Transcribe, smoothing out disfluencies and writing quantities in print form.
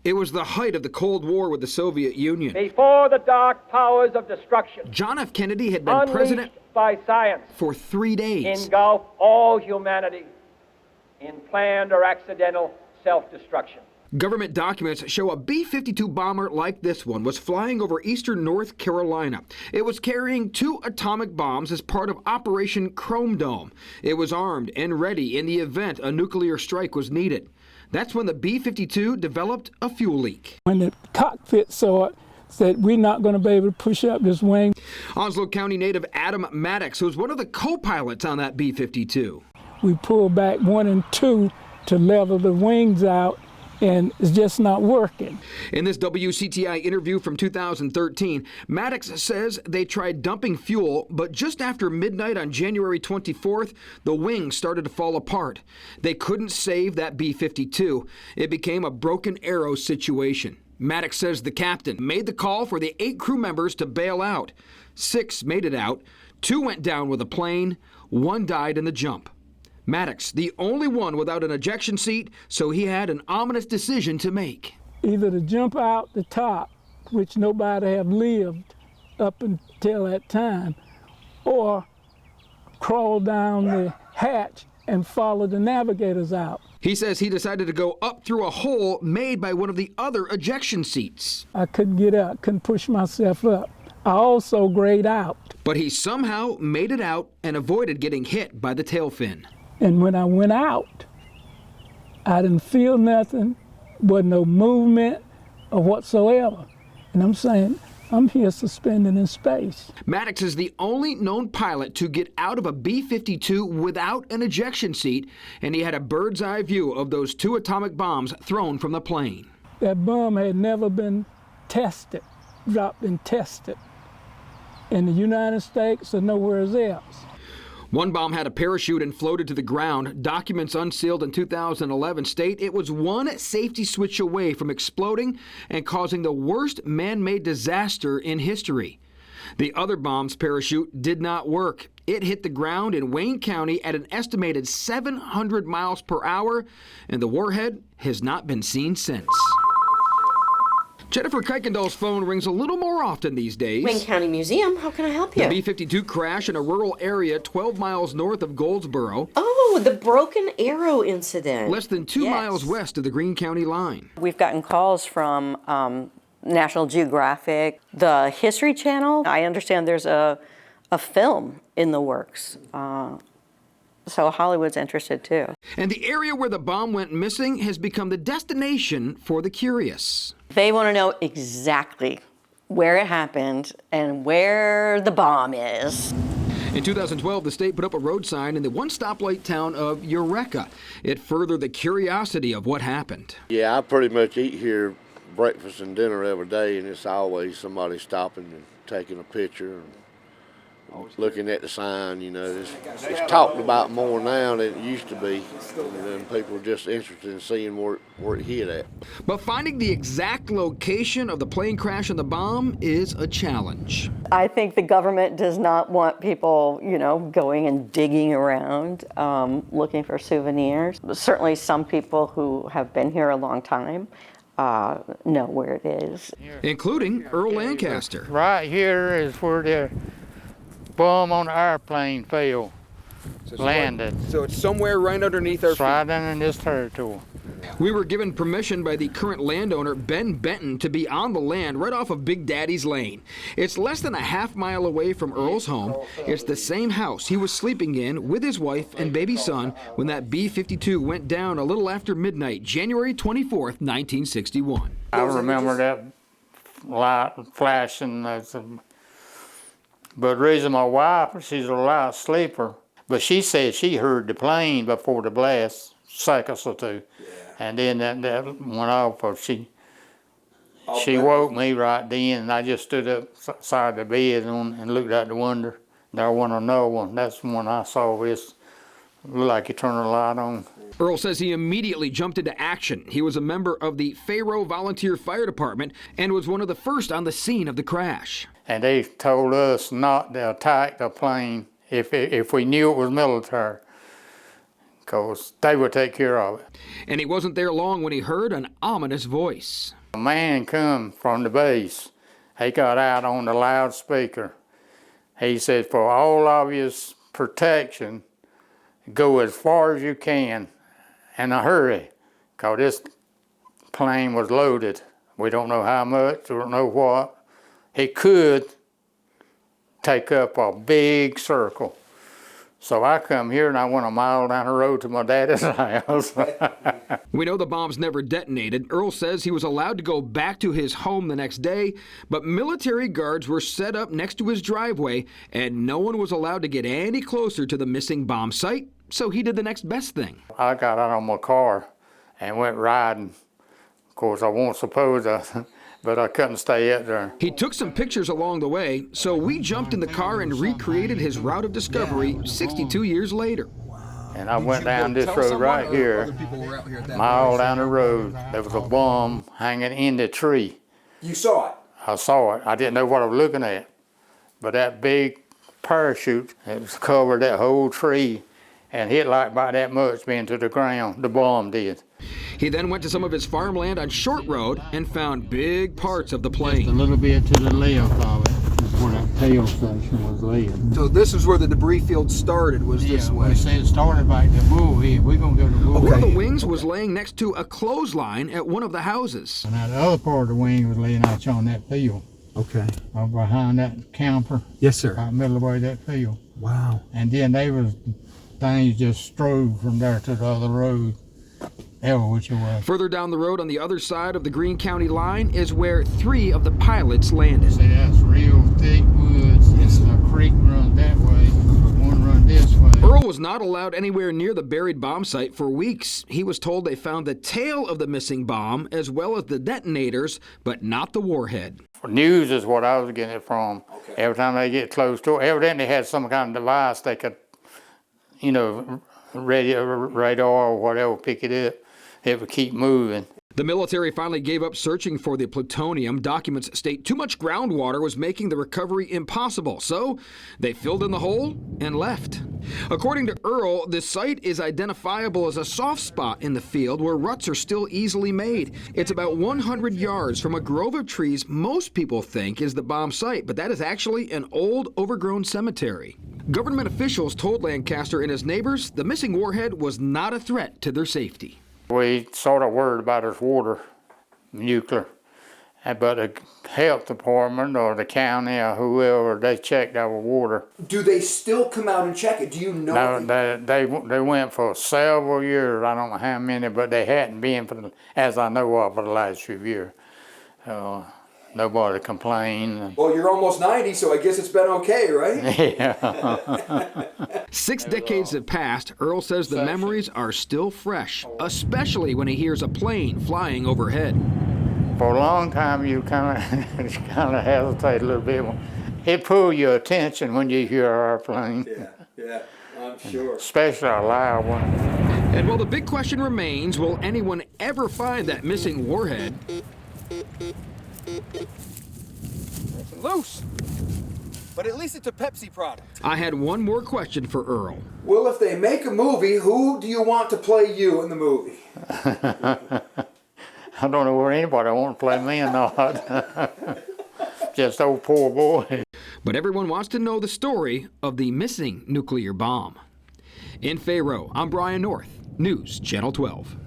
It was the height of the Cold War with the Soviet Union. Before the dark powers of destruction, John F. Kennedy had been president by science for 3 days. Engulf all humanity in planned or accidental self-destruction. Government documents show a B-52 bomber like this one was flying over eastern North Carolina. It was carrying 2 atomic bombs as part of Operation Chrome Dome. It was armed and ready in the event a nuclear strike was needed. That's when the B-52 developed a fuel leak. When the cockpit saw it, said, we're not going to be able to push up this wing. Onslow County native Adam Mattocks was one of the co-pilots on that B-52. We pulled back 1 and 2 to level the wings out, and it's just not working. In this WCTI interview from 2013, Mattocks says they tried dumping fuel, but just after midnight on January 24th, the wings started to fall apart. They couldn't save that B-52. It became a Broken Arrow situation. Mattocks says the captain made the call for the 8 crew members to bail out. 6 made it out, 2 went down with a plane, 1 died in the jump. Mattocks, the only one without an ejection seat, so he had an ominous decision to make. Either to jump out the top, which nobody have lived up until that time, or crawl down the hatch and follow the navigators out. He says he decided to go up through a hole made by one of the other ejection seats. I couldn't get out, couldn't push myself up. I also grayed out. But he somehow made it out and avoided getting hit by the tail fin. And when I went out, I didn't feel nothing, wasn't no movement or whatsoever. And I'm saying, I'm here suspended in space. Mattocks is the only known pilot to get out of a B-52 without an ejection seat, and he had a bird's eye view of those 2 atomic bombs thrown from the plane. That bomb had never been tested, dropped and tested in the United States or nowhere else. One bomb had a parachute and floated to the ground. Documents unsealed in 2011 state it was 1 safety switch away from exploding and causing the worst man-made disaster in history. The other bomb's parachute did not work. It hit the ground in Wayne County at an estimated 700 miles per hour, and the warhead has not been seen since. Jennifer Kuykendall's phone rings a little more often these days. Wayne County Museum, how can I help you? The B-52 crash in a rural area 12 miles north of Goldsboro. Oh, the Broken Arrow incident. Less than 2 miles west of the Greene County line. We've gotten calls from National Geographic, the History Channel. I understand there's a film in the works. So Hollywood's interested too. And the area where the bomb went missing has become the destination for the curious. They want to know exactly where it happened and where the bomb is. In 2012, the state put up a road sign in the 1 stoplight town of Eureka. It furthered the curiosity of what happened. Yeah, I pretty much eat here breakfast and dinner every day, and it's always somebody stopping and taking a picture and looking at the sign. You know, it's talked about more now than it used to be, and people are just interested in seeing where it hit at. But finding the exact location of the plane crash and the bomb is a challenge. I think the government does not want people, going and digging around, looking for souvenirs. Certainly some people who have been here a long time know where it is. Including Earl Lancaster. Right here is where the bomb on the airplane fell, landed. So it's somewhere right underneath our feet. Right in this territory. We were given permission by the current landowner, Ben Benton, to be on the land right off of Big Daddy's Lane. It's less than a half-mile away from Earl's home. It's the same house he was sleeping in with his wife and baby son when that B-52 went down a little after midnight, January 24th, 1961. I remember that light flashing. But the reason my wife, she's a light sleeper, but she said she heard the plane before the blast, seconds or 2. Yeah. And then that went off, or she woke me right then, and I just stood up side the bed and looked out the window. There wasn't another one. That's when I saw this, looked like you turned the light on. Earl says he immediately jumped into action. He was a member of the Faro Volunteer Fire Department and was one of the first on the scene of the crash. And they told us not to attack the plane if we knew it was military, because they would take care of it. And he wasn't there long when he heard an ominous voice. A man come from the base. He got out on the loudspeaker. He said, for all of your protection, go as far as you can in a hurry, because this plane was loaded. We don't know how much, we don't know what. It could take up a big circle. So I come here and I went a mile down the road to my daddy's house. We know the bombs never detonated. Earl says he was allowed to go back to his home the next day, but military guards were set up next to his driveway, and no one was allowed to get any closer to the missing bomb site, so he did the next best thing. I got out of my car and went riding. Of course, I won't suppose but I couldn't stay up there. He took some pictures along the way, so we jumped in the car and recreated his route of discovery 62 years later. And I went down this road right here, mile down the road. There was a bomb hanging in the tree. You saw it? I saw it. I didn't know what I was looking at. But that big parachute, it was covered that whole tree and hit like about that much into the ground. The bomb did. He then went to some of his farmland on Short Road and found big parts of the Just a plane. little bit to the left of it is where that tail section was laid. So this is where the debris field started, was this way? We said it started back the bullhead. We're going to go to the bullhead. One of the wings was laying next to a clothesline at one of the houses. Now the other part of the wing was laying out on that field. Okay. Behind that camper. Yes, sir. About middle of the way that field. Wow. And then things just strode from there to the other road. Ever which way. Further down the road on the other side of the Greene County line is where 3 of the pilots landed. See, that's real thick woods. It's a creek run that way, one run this way. Earl was not allowed anywhere near the buried bomb site for weeks. He was told they found the tail of the missing bomb as well as the detonators, but not the warhead. News is what I was getting it from. Okay. Every time they get close to it, evidently they had some kind of device they could, radar or whatever, pick it up. It would keep moving. The military finally gave up searching for the plutonium. Documents state too much groundwater was making the recovery impossible, so they filled in the hole and left. According to Earl, the site is identifiable as a soft spot in the field where ruts are still easily made. It's about 100 yards from a grove of trees most people think is the bomb site, but that is actually an old, overgrown cemetery. Government officials told Lancaster and his neighbors the missing warhead was not a threat to their safety. We sort of worried about his water, nuclear, but the health department or the county or whoever, they checked our water. Do they still come out and check it? Do you know? No, they went for several years. I don't know how many, but they hadn't been, as I know of, for the last few years. Nobody complained. Well, you're almost 90, so I guess it's been okay, right? Yeah. 6 decades have passed. Earl says the memories are still fresh, especially when he hears a plane flying overhead. For a long time, you kind of hesitate a little bit. It pulls your attention when you hear an airplane. Yeah, I'm sure. Especially a loud one. And while the big question remains, will anyone ever find that missing warhead? It's loose, but at least it's a Pepsi product. I had one more question for Earl. Well, if they make a movie, who do you want to play you in the movie? I don't know where anybody wants to play me or not. Just old poor boy. But everyone wants to know the story of the missing nuclear bomb. In Faro, I'm Brian North, News Channel 12.